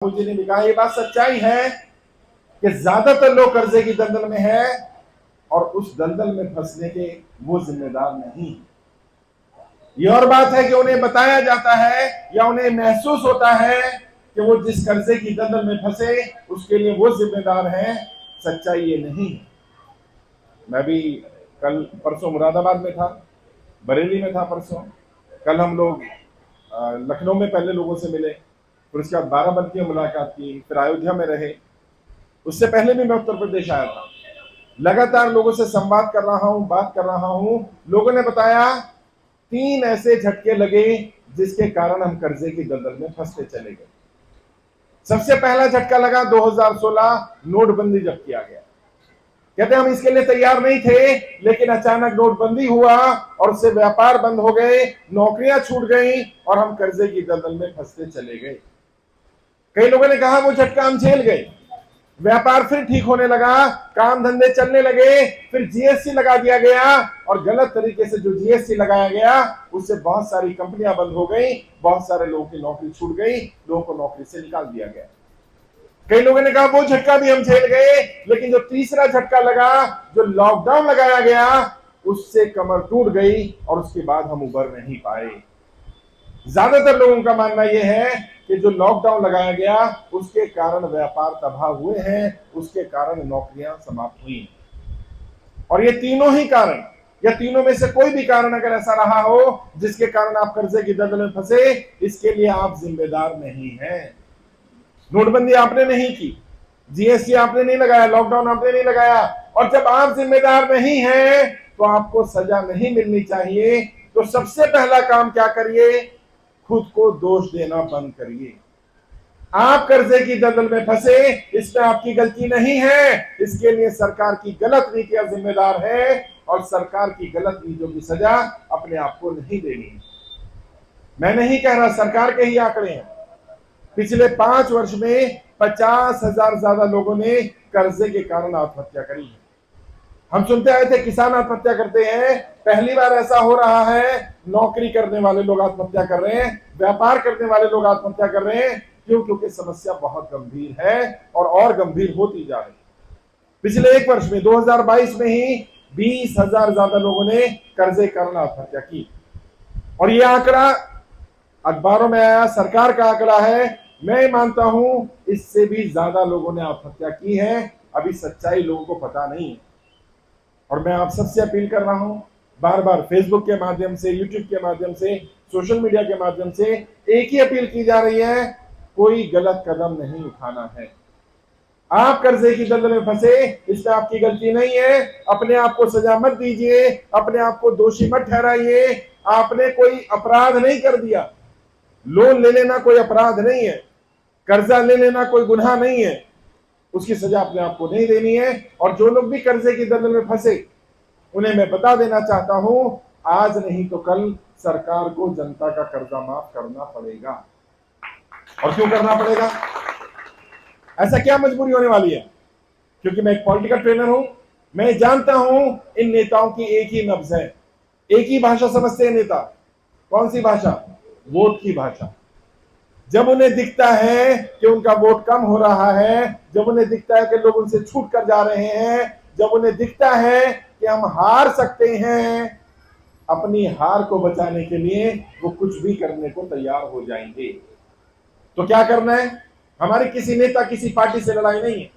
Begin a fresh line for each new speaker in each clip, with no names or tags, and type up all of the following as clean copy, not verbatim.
जी ने भी कहा, ये बात सच्चाई है कि ज्यादातर लोग कर्जे की दलदल में है और उस दलदल में फंसने के वो जिम्मेदार नहीं। ये और बात है कि उन्हें बताया जाता है या उन्हें महसूस होता है कि वो जिस कर्जे की दलदल में फंसे उसके लिए वो जिम्मेदार है। सच्चाई ये नहीं। मैं भी कल परसों मुरादाबाद में था, बरेली में था परसों। कल हम लोग लखनऊ में पहले लोगों से मिले, फिर उसके बाद बाराबंकी में मुलाकात की, फिर अयोध्या में रहे। उससे पहले भी मैं उत्तर प्रदेश आया था। लगातार लोगों से संवाद कर रहा हूं, बात कर रहा हूं। लोगों ने बताया 3 ऐसे झटके लगे जिसके कारण हम कर्जे की दलदल में फंसते चले गए। सबसे पहला झटका लगा 2016 नोटबंदी जब किया गया। कहते हम इसके लिए तैयार नहीं थे, लेकिन अचानक नोटबंदी हुआ और उससे व्यापार बंद हो गए, नौकरियां छूट गई और हम कर्जे की दलदल में फंसते चले गए। कई लोगों ने कहा वो झटका हम झेल गए, व्यापार फिर ठीक होने लगा, काम धंधे चलने लगे, फिर जीएसटी लगा दिया गया और गलत तरीके से जो जीएसटी लगाया गया उससे बहुत सारी कंपनियां बंद हो गई, बहुत सारे लोगों की नौकरी छूट गई, लोगों को नौकरी से निकाल दिया गया। कई लोगों ने कहा वो झटका भी हम झेल गए, लेकिन जो तीसरा झटका लगा, जो लॉकडाउन लगाया गया, उससे कमर टूट गई और उसके बाद हम उबर नहीं पाए। ज्यादातर लोगों का मानना यह है कि जो लॉकडाउन लगाया गया उसके कारण व्यापार तबाह हुए हैं, उसके कारण नौकरियां समाप्त हुई। और ये तीनों ही कारण या तीनों में से कोई भी कारण अगर ऐसा रहा हो जिसके कारण आप कर्जे की दलदल में फंसे, इसके लिए आप जिम्मेदार नहीं हैं। नोटबंदी आपने नहीं की, जीएसटी आपने नहीं लगाया, लॉकडाउन आपने नहीं लगाया, और जब आप जिम्मेदार नहीं हैं तो आपको सजा नहीं मिलनी चाहिए। तो सबसे पहला काम क्या करिए, खुद को दोष देना बंद करिए। आप कर्जे की दलदल में फंसे, इसमें आपकी गलती नहीं है, इसके लिए सरकार की गलत नीतियां जिम्मेदार है और सरकार की गलत नीतियों की सजा अपने आप को नहीं देनी है। मैं नहीं कह रहा, सरकार के ही आंकड़े हैं। पिछले 5 वर्ष में 50,000 ज्यादा लोगों ने कर्जे के कारण आत्महत्या करी है। हम सुनते आए थे किसान आत्महत्या करते हैं, पहली बार ऐसा हो रहा है नौकरी करने वाले लोग आत्महत्या कर रहे हैं, व्यापार करने वाले लोग आत्महत्या कर रहे हैं। क्यों? क्योंकि समस्या बहुत गंभीर है और गंभीर होती जा रही है। पिछले 1 वर्ष में 2022 में ही 20,000 ज्यादा लोगों ने कर्जे के कारण आत्महत्या की और यह आंकड़ा अखबारों में आया, सरकार का आंकड़ा है। मैं मानता हूं इससे भी ज्यादा लोगों ने आत्महत्या की है। अभी सच्चाई लोगों को पता नहीं है और मैं आप सबसे अपील कर रहा हूं, बार बार फेसबुक के माध्यम से, यूट्यूब के माध्यम से, सोशल मीडिया के माध्यम से एक ही अपील की जा रही है, कोई गलत कदम नहीं उठाना है। आप कर्जे की दलदल में फंसे, इसमें आपकी गलती नहीं है। अपने आप को सजा मत दीजिए, अपने आप को दोषी मत ठहराइए। आपने कोई अपराध नहीं कर दिया। लोन ले लेना कोई अपराध नहीं है, कर्जा ले लेना कोई गुनाह नहीं है, उसकी सजा अपने आप को नहीं देनी है। और जो लोग भी कर्जे की दलदल में फंसे, उन्हें मैं बता देना चाहता हूं, आज नहीं तो कल सरकार को जनता का कर्जा माफ करना पड़ेगा। और क्यों करना पड़ेगा? ऐसा क्या मजबूरी होने वाली है? क्योंकि मैं एक पॉलिटिकल ट्रेनर हूं, मैं जानता हूं इन नेताओं की एक ही नब्ज है, एक ही भाषा समझते हैं नेता। कौन सी भाषा? वोट की भाषा। जब उन्हें दिखता है कि उनका वोट कम हो रहा है, जब उन्हें दिखता है कि लोग उनसे छूट कर जा रहे हैं, जब उन्हें दिखता है कि हम हार सकते हैं, अपनी हार को बचाने के लिए वो कुछ भी करने को तैयार हो जाएंगे। तो क्या करना है? हमारी किसी नेता, किसी पार्टी से लड़ाई नहीं है,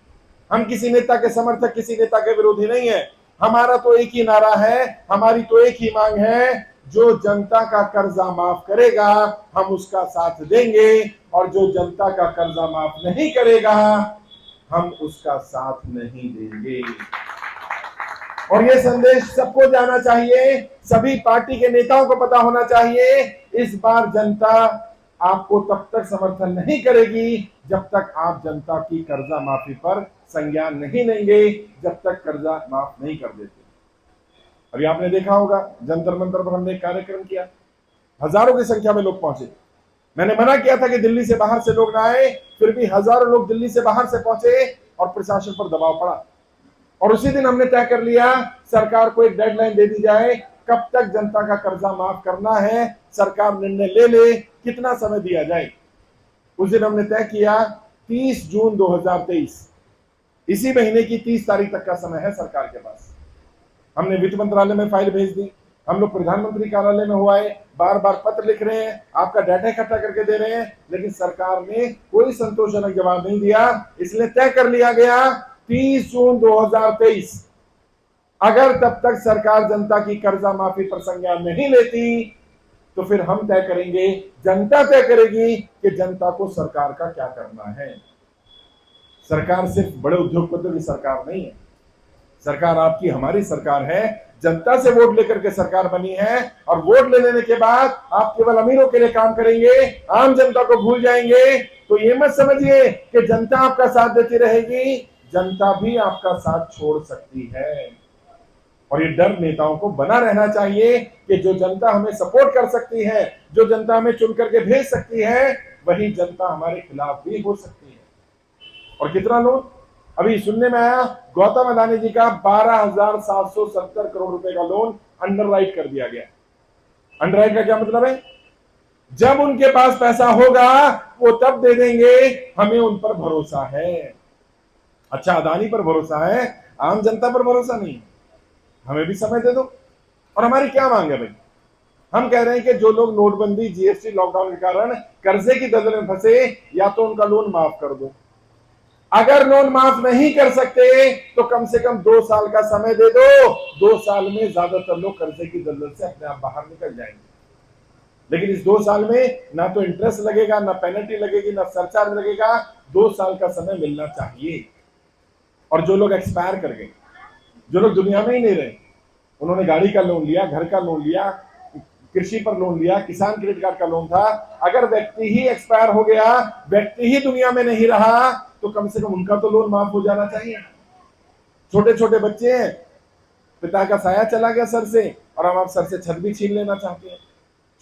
हम किसी नेता के समर्थक, किसी नेता के विरोधी नहीं है। हमारा तो एक ही नारा है, हमारी तो एक ही मांग है, जो जनता का कर्जा माफ करेगा हम उसका साथ देंगे और जो जनता का कर्जा माफ नहीं करेगा हम उसका साथ नहीं देंगे। और ये संदेश सबको जाना चाहिए, सभी पार्टी के नेताओं को पता होना चाहिए। इस बार जनता आपको तब तक समर्थन नहीं करेगी जब तक आप जनता की कर्जा माफी पर संज्ञान नहीं लेंगे, जब तक कर्जा माफ नहीं कर देते। अभी आपने देखा होगा जंतर मंतर पर हमने एक कार्यक्रम किया, हजारों की संख्या में लोग पहुंचे। मैंने मना किया था कि दिल्ली से बाहर से लोग ना आए, फिर भी हजारों लोग दिल्ली से बाहर से पहुंचे और प्रशासन पर दबाव पड़ा। और उसी दिन हमने तय कर लिया, सरकार को एक डेडलाइन दे दी जाए, कब तक जनता का कर्जा माफ करना है, सरकार निर्णय ले ले, कितना समय दिया जाए। उस दिन हमने तय किया 30 जून 2023, इसी महीने की 30 तारीख तक का समय है सरकार के पास। हमने वित्त मंत्रालय में फाइल भेज दी, हम लोग प्रधानमंत्री कार्यालय में हुआ है, बार बार पत्र लिख रहे हैं, आपका डाटा इकट्ठा करके दे रहे हैं, लेकिन सरकार ने कोई संतोषजनक जवाब नहीं दिया। इसलिए तय कर लिया गया 30 जून 2023, अगर तब तक सरकार जनता की कर्जा माफी पर संज्ञान नहीं लेती तो फिर हम तय करेंगे, जनता तय करेगी कि जनता को सरकार का क्या करना है। सरकार सिर्फ बड़े उद्योगपतियों की सरकार नहीं है, सरकार आपकी हमारी सरकार है। जनता से वोट लेकर के सरकार बनी है, और वोट ले लेने के बाद आप केवल अमीरों के लिए काम करेंगे, आम जनता को भूल जाएंगे। तो ये मत समझिए कि जनता आपका साथ देती रहेगी, जनता भी आपका साथ छोड़ सकती है। और ये डर नेताओं को बना रहना चाहिए कि जो जनता हमें सपोर्ट कर सकती है, जो जनता हमें चुन करके भेज सकती है, वही जनता हमारे खिलाफ भी हो सकती है। और कितना लोन अभी सुनने में आया, गौतम अडानी जी का 12,770 करोड़ रुपए का लोन अंडरराइट कर दिया गया। अंडरराइट का क्या मतलब है? जब उनके पास पैसा होगा वो तब दे देंगे, हमें उन पर भरोसा है। अच्छा, अडानी पर भरोसा है, आम जनता पर भरोसा नहीं। हमें भी समय दे दो। और हमारी क्या मांग है भाई? हम कह रहे हैं कि जो लोग नोटबंदी, जीएसटी, लॉकडाउन के कारण कर्जे की दलदल में फंसे, या तो उनका लोन माफ कर दो। अगर लोन माफ नहीं कर सकते तो कम से कम 2 साल का समय दे दो। 2 साल में ज्यादातर लोग कर्जे की दलदल से अपने आप बाहर निकल जाएंगे। लेकिन इस 2 साल में ना तो इंटरेस्ट लगेगा, ना पेनल्टी लगेगी, ना सरचार्ज लगेगा। 2 साल का समय मिलना चाहिए। और जो लोग एक्सपायर कर गए, जो लोग दुनिया में ही नहीं रहे, उन्होंने गाड़ी का लोन लिया, घर का लोन लिया, कृषि पर लोन लिया, किसान क्रेडिट कार्ड का लोन था, अगर व्यक्ति ही एक्सपायर हो गया, व्यक्ति ही दुनिया में नहीं रहा, तो कम से कम उनका तो लोन माफ हो जाना चाहिए। छोटे छोटे बच्चे हैं, पिता का साया चला गया सर से, और अब आप सर से छत भी छीन लेना चाहते हैं।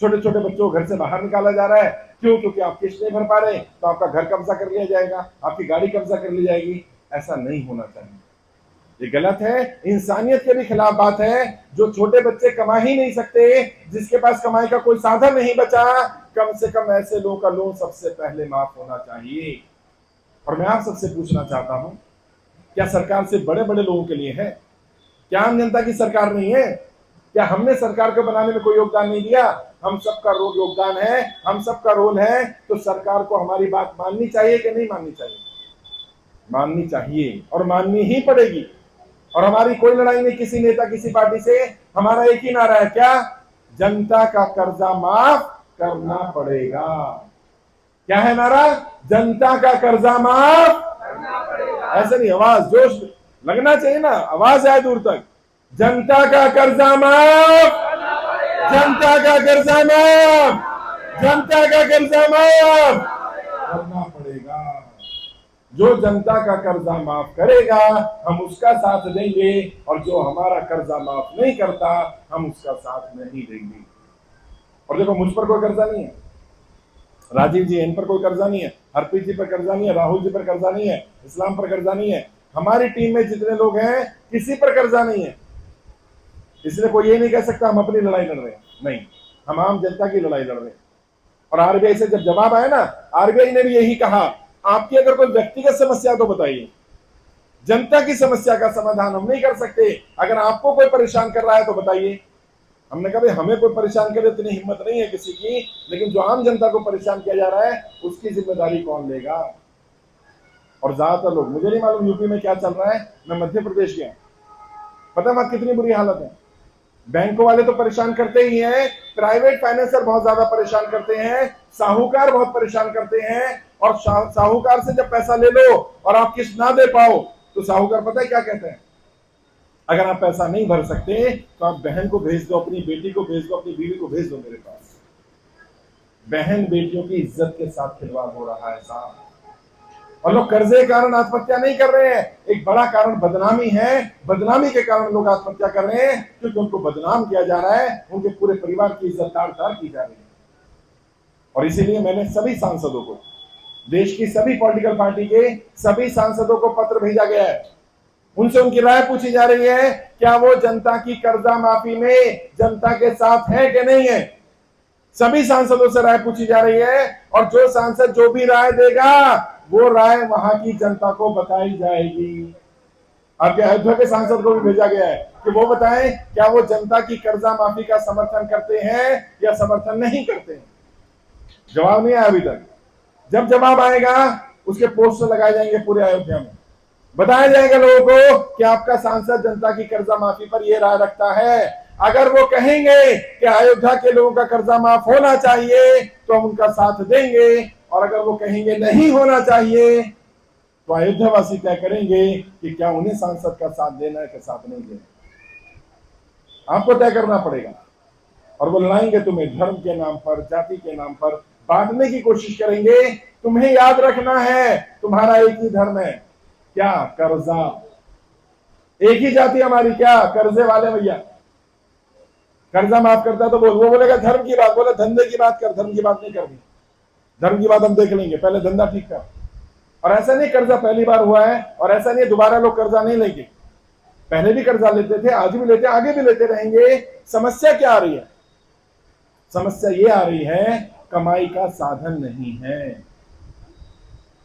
छोटे छोटे बच्चों को घर से बाहर निकाला जा रहा है, क्यों? क्योंकि आप किस्त नहीं भर पा रहे, तो आपका घर कब्जा कर लिया जाएगा, आपकी गाड़ी कब्जा कर ली जाएगी। ऐसा नहीं होना चाहिए, ये गलत है, इंसानियत के भी खिलाफ बात है। जो छोटे बच्चे कमा ही नहीं सकते, जिसके पास कमाई का कोई साधन नहीं बचा, कम से कम ऐसे लोगों का लोन सबसे पहले माफ होना चाहिए। और मैं आप सबसे पूछना चाहता हूं, क्या सरकार सिर्फ बड़े बड़े लोगों के लिए है? क्या आम जनता की सरकार नहीं है? क्या हमने सरकार को बनाने में कोई योगदान नहीं दिया? हम सबका योगदान है, हम सबका रोल है। तो सरकार को हमारी बात माननी चाहिए कि नहीं माननी चाहिए? माननी चाहिए, और माननी ही पड़ेगी। और हमारी कोई लड़ाई नहीं किसी नेता, किसी पार्टी से। हमारा एक ही नारा है, क्या? जनता का कर्जा माफ करना पड़ेगा। क्या है नारा? जनता का कर्जा माफ करना पड़ेगा। ऐसे नहीं, आवाज जोश लगना चाहिए ना, आवाज आए दूर तक। जनता का कर्जा माफ, जनता का कर्जा माफ, जनता का कर्जा माफ करना पड़ेगा। जो जनता का कर्जा माफ करेगा, हम उसका साथ देंगे, और जो हमारा कर्जा माफ नहीं करता, हम उसका साथ नहीं देंगे। और देखो, मुझ पर कोई कर्जा नहीं है, राजीव जी इन पर कोई कर्जा नहीं है, हरप्रीत जी पर कर्जा नहीं है, राहुल जी पर कर्जा नहीं है, इस्लाम पर कर्जा नहीं है, हमारी टीम में जितने लोग हैं किसी पर कर्जा नहीं है। इसलिए कोई ये नहीं कह सकता हम अपनी लड़ाई लड़ रहे हैं, नहीं, हम आम जनता की लड़ाई लड़ रहे हैं। और आरबीआई से जब जवाब आया ना, आरबीआई ने भी यही कहा, आपकी अगर कोई व्यक्तिगत समस्या तो बताइए, जनता की समस्या का समाधान हम नहीं कर सकते। अगर आपको कोई परेशान कर रहा है तो बताइए। हमने कहा हमें कोई परेशान करे इतनी हिम्मत नहीं है किसी की, लेकिन जो आम जनता को परेशान किया जा रहा है उसकी जिम्मेदारी कौन लेगा? और ज्यादातर लोग, मुझे नहीं मालूम यूपी में क्या चल रहा है, मैं मध्य प्रदेश गया, पता मत कितनी बुरी हालत है। बैंकों वाले तो परेशान करते ही हैं, प्राइवेट फाइनेंसर बहुत ज्यादा परेशान करते हैं, साहूकार बहुत परेशान करते हैं। और साहूकार से जब पैसा ले लो और आप किस्त ना दे पाओ, तो साहूकार पता है क्या कहते हैं? अगर आप पैसा नहीं भर सकते तो आप बहन को भेज दो, अपनी बेटी को भेज दो, अपनी बीवी को भेज दो मेरे पास। बहन बेटियों की इज्जत के साथ खिलवाड़ हो रहा है साहब। और लोग कर्जे के कारण आत्महत्या नहीं कर रहे हैं, एक बड़ा कारण बदनामी है। बदनामी के कारण लोग आत्महत्या कर रहे हैं, क्योंकि उनको बदनाम किया जा रहा है, उनके पूरे परिवार की इज्जत तार-तार की जा रही है। और इसीलिए मैंने सभी सांसदों को, देश की सभी पॉलिटिकल पार्टी के सभी सांसदों को पत्र भेजा गया है। उनसे उनकी राय पूछी जा रही है, क्या वो जनता की कर्जा माफी में जनता के साथ है कि नहीं है। सभी सांसदों से राय पूछी जा रही है, और जो सांसद जो भी राय देगा वो राय वहां की जनता को बताई जाएगी। आपके अयोध्या के सांसद को भी भेजा गया है कि वो बताएं क्या वो जनता की कर्जा माफी का समर्थन करते हैं या समर्थन नहीं करते हैं। जवाब नहीं आया अभी तक। जब जवाब आएगा उसके पोस्टर लगाए जाएंगे पूरे अयोध्या में, बताया जाएगा लोगों को कि आपका सांसद जनता की कर्जा माफी पर यह राय रखता है। अगर वो कहेंगे कि अयोध्या के लोगों का कर्जा माफ होना चाहिए तो हम उनका साथ देंगे, और अगर वो कहेंगे नहीं होना चाहिए तो अयोध्या वासी तय करेंगे कि क्या उन्हें सांसद का साथ देना है कि साथ नहीं देना। आपको तय करना पड़ेगा। और वो लड़ाएंगे तुम्हें धर्म के नाम पर, जाति के नाम पर बांटने की कोशिश करेंगे। तुम्हें याद रखना है तुम्हारा एक ही धर्म है, क्या? कर्जा। एक ही जाति हमारी, क्या? कर्जे वाले भैया। कर्जा माफ करता तो वो बोलेगा धर्म की बात, बोले धंधे की बात कर, धर्म की बात नहीं करनी। धर्म की बात हम देख लेंगे, पहले धंधा ठीक कर। और ऐसा नहीं कर्जा पहली बार हुआ है, और ऐसा नहीं दोबारा लोग कर्जा नहीं लेंगे। पहले भी कर्जा लेते थे, आज भी लेते, आगे भी लेते रहेंगे। समस्या क्या आ रही है? समस्या ये आ रही है कमाई का साधन नहीं है,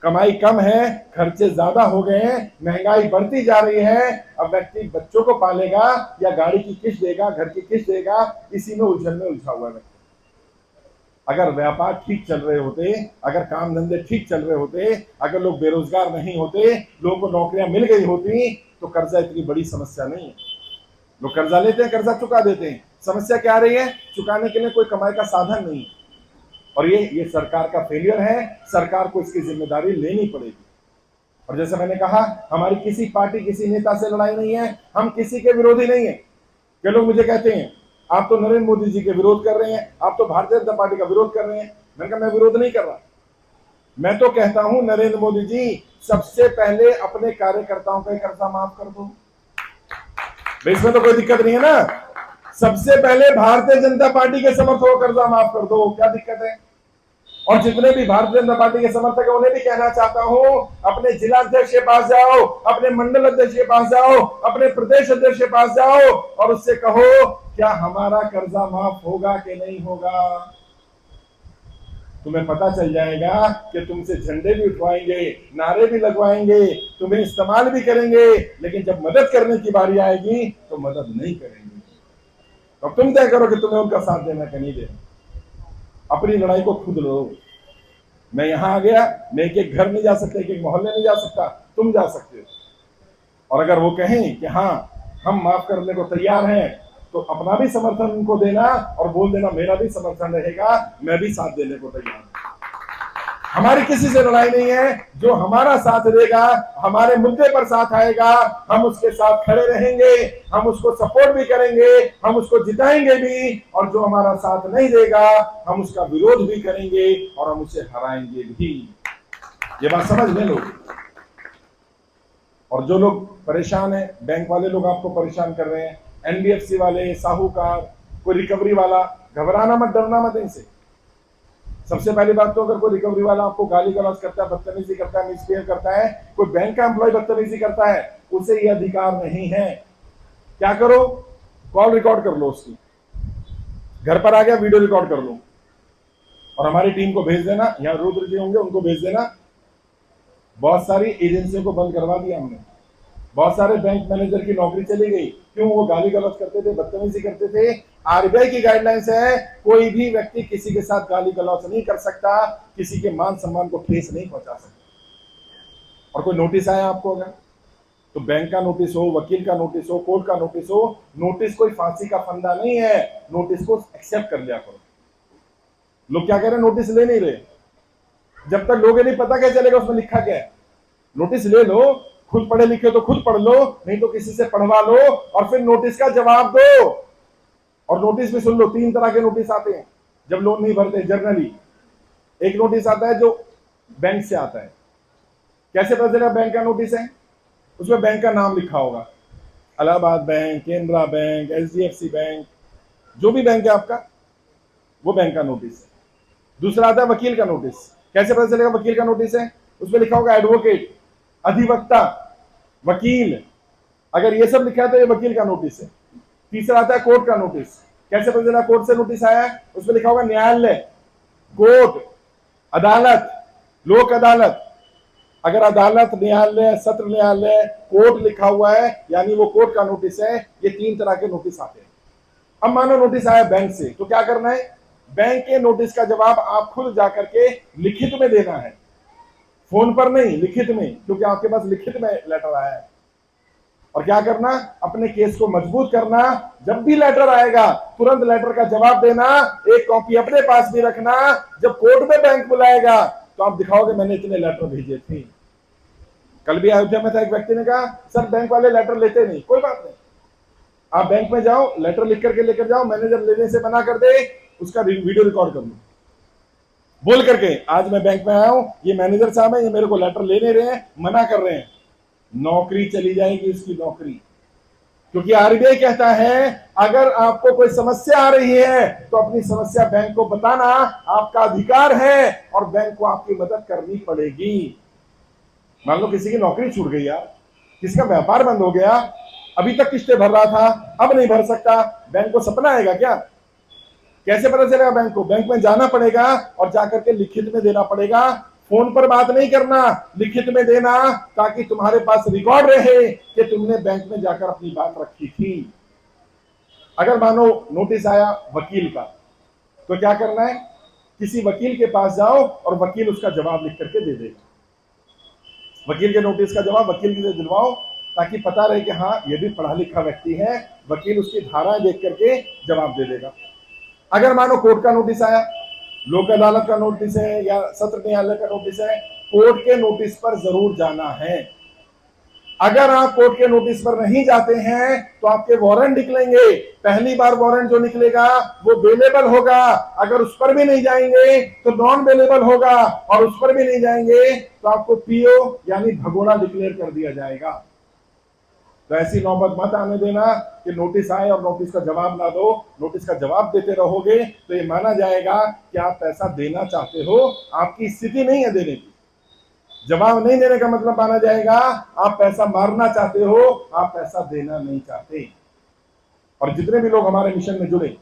कमाई कम है, खर्चे ज्यादा हो गए हैं, महंगाई बढ़ती जा रही है। अब व्यक्ति बच्चों को पालेगा या गाड़ी की किस्त देगा, घर की किस्त देगा, इसी में उलझन में उलझा हुआ है। अगर व्यापार ठीक चल रहे होते, अगर काम धंधे ठीक चल रहे होते, अगर लोग बेरोजगार नहीं होते, लोगों को नौकरियां मिल गई होती, तो कर्जा इतनी बड़ी समस्या नहीं है। लोग कर्जा लेते हैं, कर्जा चुका देते हैं। समस्या क्या आ रही है? चुकाने के लिए कोई कमाई का साधन नहीं। और ये सरकार का फेलियर है। सरकार को इसकी जिम्मेदारी लेनी पड़ेगी। और जैसे मैंने कहा, हमारी किसी पार्टी, किसी नेता से लड़ाई नहीं है, हम किसी के विरोधी नहीं है। के लोग मुझे कहते हैं आप तो नरेंद्र मोदी जी के विरोध कर रहे हैं, आप तो भारतीय जनता पार्टी का विरोध कर रहे हैं। मैंने कहा मैं विरोध नहीं कर रहा, मैं तो कहता हूं नरेंद्र मोदी जी सबसे पहले अपने कार्यकर्ताओं का कर्जा माफ कर दो। इसमें तो कोई दिक्कत नहीं है ना। सबसे पहले भारतीय जनता पार्टी के समर्थकों को कर्जा माफ कर दो, क्या दिक्कत है? और जितने भी भारतीय जनता पार्टी के समर्थक है उन्हें भी कहना चाहता हूं, अपने जिला अध्यक्ष के पास जाओ, अपने मंडल अध्यक्ष के पास जाओ, अपने प्रदेश अध्यक्ष के पास जाओ और उससे कहो क्या हमारा कर्जा माफ होगा कि नहीं होगा। तुम्हें पता चल जाएगा कि तुमसे झंडे भी उठवाएंगे, नारे भी लगवाएंगे, तुम्हें इस्तेमाल भी करेंगे, लेकिन जब मदद करने की बारी आएगी तो मदद नहीं करेंगे। अब तुम तय करो कि तुम्हें उनका साथ देना कि नहीं देना। अपनी लड़ाई को खुद लड़ो। मैं यहां आ गया, मैं एक घर नहीं जा सकता, एक मोहल्ले नहीं जा सकता, तुम जा सकते हो। और अगर वो कहें कि हाँ हम माफ करने को तैयार हैं, तो अपना भी समर्थन उनको देना और बोल देना मेरा भी समर्थन रहेगा, मैं भी साथ देने को तैयार हूं। हमारी किसी से लड़ाई नहीं है। जो हमारा साथ देगा, हमारे मुद्दे पर साथ आएगा, हम उसके साथ खड़े रहेंगे, हम उसको सपोर्ट भी करेंगे, हम उसको जिताएंगे भी। और जो हमारा साथ नहीं देगा हम उसका विरोध भी करेंगे और हम उसे हराएंगे भी। ये बात समझ ले लोग। और जो लोग परेशान है, बैंक वाले लोग आपको परेशान कर रहे हैं, एनबीएफसी वाले, साहूकार, कोई रिकवरी वाला, घबराना मत, डरना मत इनसे। सबसे पहली बात तो अगर कोई रिकवरी वाला आपको गाली गलौज करता है, बदतमीजी करता है, मिसबिहेव करता है, कोई बैंक का एम्प्लॉय बदतमीजी करता है, उसे ये अधिकार नहीं है। क्या करो? कॉल रिकॉर्ड कर लो उसकी, घर पर आ गया वीडियो रिकॉर्ड कर लो और हमारी टीम को भेज देना। यहाँ रुद्र जी होंगे, उनको भेज देना। बहुत सारी एजेंसियों को बंद करवा दिया हमने, बहुत सारे बैंक मैनेजर की नौकरी चली गई। क्यों? वो गाली गलौज करते थे, बदतमीजी करते थे। आरबीआई की गाइडलाइंस है कोई भी व्यक्ति किसी के साथ गाली गलौज नहीं कर सकता, किसी के मान सम्मान को ठेस नहीं पहुंचा सकता। और कोई नोटिस आया आपको अगर, तो बैंक का नोटिस हो, वकील का नोटिस हो, कोर्ट का नोटिस हो, नोटिस कोई फांसी का फंदा नहीं है। नोटिस को एक्सेप्ट कर लिया करो। लोग क्या कह रहे हैं? नोटिस ले नहीं रहे। जब तक लोगों नहीं पता क्या चलेगा उसमें लिखा क्या है। नोटिस ले लो, खुद पढ़े लिखे तो खुद पढ़ लो, नहीं तो किसी से पढ़वा लो और फिर नोटिस का जवाब दो। और नोटिस भी सुन लो, 3 तरह के नोटिस आते हैं जब लोन नहीं भरते जनरली। एक नोटिस आता है जो बैंक से आता है। कैसे पता चलेगा बैंक का नोटिस है? उसमें बैंक का नाम लिखा होगा, Allahabad bank, Canara bank, HDFC bank, जो भी बैंक है आपका, वो बैंक का नोटिस है। दूसरा आता है वकील का नोटिस। कैसे पता चलेगा वकील का नोटिस है? उसमें लिखा होगा एडवोकेट, अधिवक्ता, वकील। अगर ये सब लिखा है तो ये वकील का नोटिस है। तीसरा आता है कोर्ट का नोटिस। कैसे पता चला कोर्ट से नोटिस आया है? उसमें लिखा होगा न्यायालय, कोर्ट, अदालत, लोक अदालत। अगर अदालत, न्यायालय, सत्र न्यायालय, कोर्ट लिखा हुआ है, यानी वो कोर्ट का नोटिस है। ये 3 तरह के नोटिस आते हैं। अब मानो नोटिस आया बैंक से, तो क्या करना है? बैंक के नोटिस का जवाब आप खुद जाकर के लिखित में देना है, फोन पर नहीं, लिखित में, क्योंकि आपके पास लिखित में लेटर आया है। और क्या करना? अपने केस को मजबूत करना। जब भी लेटर आएगा तुरंत लेटर का जवाब देना, एक कॉपी अपने पास भी रखना। जब कोर्ट में बैंक बुलाएगा तो आप दिखाओगे मैंने इतने लेटर भेजे थे। कल भी अयोध्या में था, एक व्यक्ति ने कहा सर बैंक वाले लेटर लेते नहीं। कोई बात नहीं, आप बैंक में जाओ, लेटर लिख करके लेकर जाओ, मैनेजर लेने से मना कर दे, उसका वीडियो रिकॉर्ड कर लो, बोल करके आज मैं बैंक में आया हूं, ये मैनेजर साहब है, ये मेरे को लेटर ले नहीं रहे हैं, मना कर रहे हैं। नौकरी चली जाएगी उसकी, नौकरी। क्योंकि आरबीआई कहता है अगर आपको कोई समस्या आ रही है तो अपनी समस्या बैंक को बताना आपका अधिकार है और बैंक को आपकी मदद करनी पड़ेगी। मान लो किसी की नौकरी छूट गई यार, किसी का व्यापार बंद हो गया, अभी तक किस्तें भर रहा था, अब नहीं भर सकता, बैंक को सपना आएगा क्या? कैसे पता चलेगा बैंक को? बैंक में जाना पड़ेगा और जाकर के लिखित में देना पड़ेगा। फोन पर बात नहीं करना, लिखित में देना, ताकि तुम्हारे पास रिकॉर्ड रहे कि तुमने बैंक में जाकर अपनी बात रखी थी। अगर मानो नोटिस आया वकील का, तो क्या करना है? किसी वकील के पास जाओ और वकील उसका जवाब लिख करके दे देगा। वकील के नोटिस का जवाब वकील से दिलवाओ, ताकि पता रहे कि हाँ ये भी पढ़ा लिखा व्यक्ति है। वकील उसकी धाराएं देख करके जवाब दे देगा। अगर मानो कोर्ट का नोटिस आया, लोक अदालत का नोटिस है या सत्र न्यायालय का नोटिस है, कोर्ट के नोटिस पर जरूर जाना है। अगर आप कोर्ट के नोटिस पर नहीं जाते हैं तो आपके वारंट निकलेंगे। पहली बार वारंट जो निकलेगा वो बेलेबल होगा। अगर उस पर भी नहीं जाएंगे तो नॉन बेलेबल होगा, और उस पर भी नहीं जाएंगे तो आपको पीओ यानी भगोड़ा डिक्लेयर कर दिया जाएगा। तो ऐसी नौबत मत आने देना कि नोटिस आए और नोटिस का जवाब ना दो। नोटिस का जवाब देते रहोगे तो ये माना जाएगा कि आप पैसा देना चाहते हो, आपकी स्थिति नहीं है देने की। जवाब नहीं देने का मतलब माना जाएगा आप पैसा मारना चाहते हो, आप पैसा देना नहीं चाहते। और जितने भी लोग हमारे मिशन में जुड़े,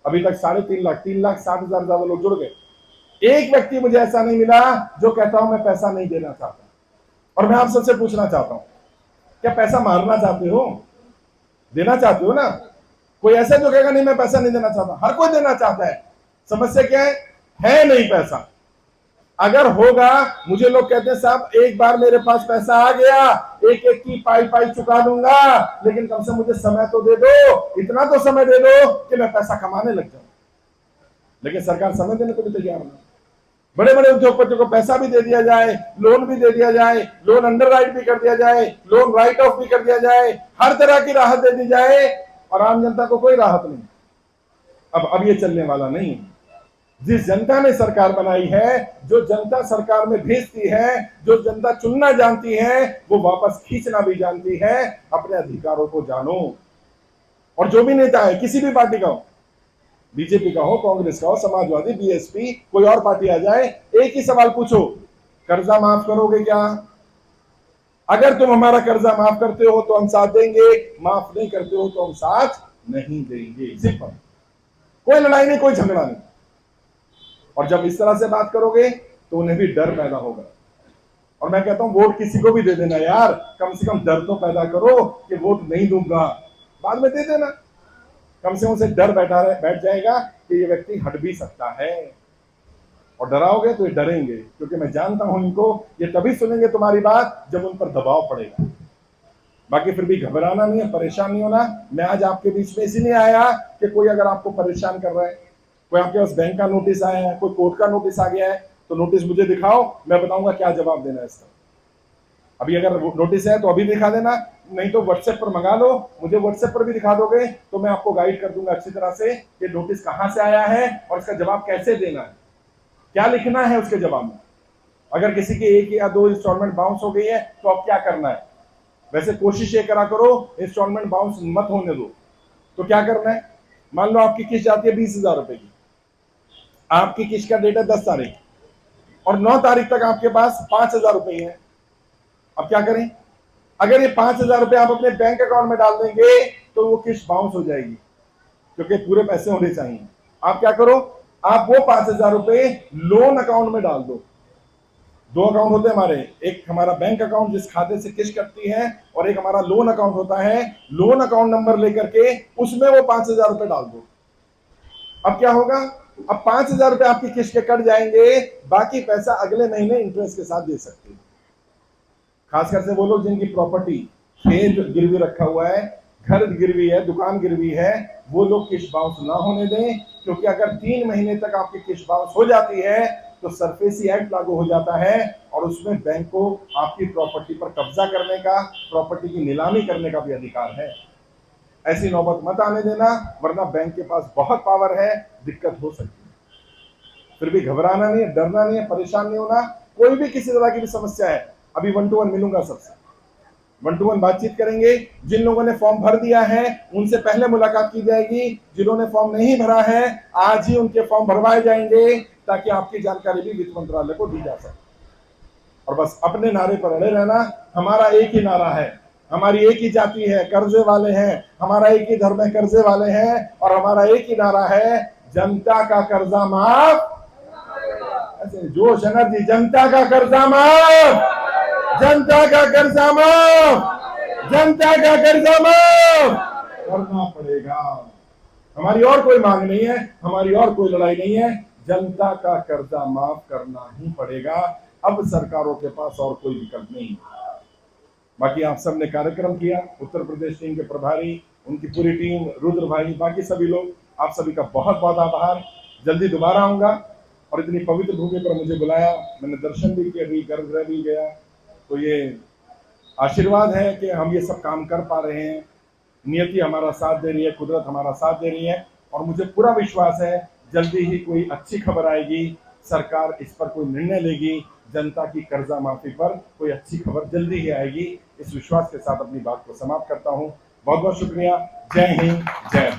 अभी तक 3.5 लाख 3,60,000 ज्यादा लोग जुड़ गए, एक व्यक्ति मुझे ऐसा नहीं मिला जो कहता हूं मैं पैसा नहीं देना चाहता। और मैं आप सबसे पूछना चाहता हूं, क्या पैसा मारना चाहते हो? देना चाहते हो ना? कोई ऐसा जो कहेगा नहीं मैं पैसा नहीं देना चाहता? हर कोई देना चाहता है। समस्या क्या है नहीं पैसा। अगर होगा, मुझे लोग कहते हैं साहब एक बार मेरे पास पैसा आ गया, एक एक की पाई चुका दूंगा, लेकिन कम से मुझे समय तो दे दो, इतना तो समय दे दो कि मैं पैसा कमाने लग जाऊं। लेकिन सरकार समय देने को भी तैयार नहीं। बड़े बड़े उद्योगपतियों को पैसा भी दे दिया जाए, लोन भी दे दिया जाए, लोन अंडर राइट भी कर दिया जाए, लोन राइट ऑफ भी कर दिया जाए, हर तरह की राहत दे दी जाए, और आम जनता को कोई राहत नहीं। अब ये चलने वाला नहीं। जिस जनता ने सरकार बनाई है, जो जनता सरकार में भेजती है, जो जनता चुनना जानती है, वो वापस खींचना भी जानती है। अपने अधिकारों को जानो। और जो भी नेता है, किसी भी पार्टी का हो, बीजेपी का हो, कांग्रेस का हो, समाजवादी, बीएसपी, कोई और पार्टी आ जाए, एक ही सवाल पूछो, कर्जा माफ करोगे क्या? अगर तुम हमारा कर्जा माफ करते हो तो हम साथ देंगे, माफ नहीं करते हो तो हम साथ नहीं देंगे। सिंपल। कोई लड़ाई नहीं, कोई झगड़ा नहीं। और जब इस तरह से बात करोगे तो उन्हें भी डर पैदा होगा। और मैं कहता हूं वोट किसी को भी दे देना यार, कम से कम डर तो पैदा करो कि वोट नहीं दूंगा, बाद में दे देना। कम से कम उसे डर बैठ जाएगा कि ये व्यक्ति हट भी सकता है। और डराओगे तो ये डरेंगे, क्योंकि मैं जानता हूं इनको, ये तभी सुनेंगे तुम्हारी बात जब उन पर दबाव पड़ेगा। बाकी फिर भी घबराना नहीं है, परेशान नहीं होना। मैं आज आपके बीच में इसीलिए आया कि कोई अगर आपको परेशान कर रहा है, कोई आपके पास बैंक का नोटिस आया है, कोई कोर्ट का नोटिस आ गया है, तो नोटिस मुझे दिखाओ, मैं बताऊंगा क्या जवाब देना है इसका। अभी अगर नोटिस है तो अभी दिखा देना, नहीं तो व्हाट्सएप पर मंगा लो, मुझे व्हाट्सएप पर भी दिखा दोगे तो मैं आपको गाइड कर दूंगा अच्छी तरह से कि नोटिस कहां से आया है और इसका जवाब कैसे देना है, क्या लिखना है उसके जवाब में। अगर किसी की 1 या 2 इंस्टॉलमेंट बाउंस हो गई है तो अब क्या करना है। वैसे कोशिश ये करा करो इंस्टॉलमेंट बाउंस मत होने दो। तो क्या करना है, मान लो आपकी किस्त जाती है 20,000 रुपए की, आपकी किस्त का डेट है 10 तारीख और 9 तारीख तक आपके पास 5,000 रुपए है। अब क्या करें? अगर ये 5,000 रुपए आप अपने बैंक अकाउंट में डाल देंगे तो वो किस्त बाउंस हो जाएगी, क्योंकि पूरे पैसे होने चाहिए। आप क्या करो, आप वो 5,000 रुपए लोन अकाउंट में डाल दो। दो अकाउंट होते हैं हमारे, एक हमारा बैंक अकाउंट जिस खाते से किस्त कटती है, और एक हमारा लोन अकाउंट होता है। लोन अकाउंट नंबर लेकर के उसमें वो 5,000 रुपए डाल दो। अब क्या होगा, अब 5,000 रुपए आपकी किस्त के कट जाएंगे, बाकी पैसा अगले महीने इंटरेस्ट के साथ दे सकते हैं। खासकर से वो लोग जिनकी प्रॉपर्टी, खेत गिरवी रखा हुआ है, घर गिरवी है, दुकान गिरवी है, वो लोग किस्त बाउंस ना होने दें, क्योंकि अगर 3 महीने तक आपकी किस्त बाउंस हो जाती है तो सरफेसी एक्ट लागू हो जाता है, और उसमें बैंक को आपकी प्रॉपर्टी पर कब्जा करने का, प्रॉपर्टी की नीलामी करने का भी अधिकार है। ऐसी नौबत मत आने देना, वरना बैंक के पास बहुत पावर है, दिक्कत हो सकती है। फिर भी घबराना नहीं है, डरना नहीं है, परेशान नहीं होना। कोई भी किसी तरह की भी समस्या है, अभी 1 to 1 मिलूंगा सबसे, 1 to 1 बातचीत करेंगे। जिन लोगों ने फॉर्म भर दिया है उनसे पहले मुलाकात की जाएगी, जिन्होंने फॉर्म नहीं भरा है आज ही उनके फॉर्म भरवाए जाएंगे, ताकि आपकी जानकारी भी वित्त मंत्रालय को दी जा सके। और बस अपने नारे पर अड़े रहना। हमारा एक ही नारा है, हमारी एक ही जाति है, कर्जे वाले हैं, हमारा एक ही धर्म है, कर्जे वाले हैं, और हमारा एक ही नारा है, जनता का कर्जा माफ। ऐसे जोश एनर्जी, जनता का कर्जा माफ, जनता का कर्जा माफ, जनता का कर्जा माफ करना पड़ेगा। हमारी और कोई मांग नहीं है, हमारी और कोई लड़ाई नहीं है, जनता का कर्जा माफ करना ही पड़ेगा। अब सरकारों के पास और कोई विकल्प नहीं। बाकी आप सब ने कार्यक्रम किया, उत्तर प्रदेश टीम के प्रभारी, उनकी पूरी टीम, रुद्र भाई, बाकी सभी लोग, आप सभी का बहुत बहुत आभार। जल्दी दोबारा आऊंगा, और इतनी पवित्र भूमि पर मुझे बुलाया, मैंने दर्शन भी किया, गर्भगृह भी गया, तो ये आशीर्वाद है कि हम ये सब काम कर पा रहे हैं। नियति हमारा साथ दे रही है, कुदरत हमारा साथ दे रही है, और मुझे पूरा विश्वास है जल्दी ही कोई अच्छी खबर आएगी, सरकार इस पर कोई निर्णय लेगी, जनता की कर्जा माफी पर कोई अच्छी खबर जल्दी ही आएगी। इस विश्वास के साथ अपनी बात को समाप्त करता हूं। बहुत बहुत शुक्रिया। जय हिंद, जय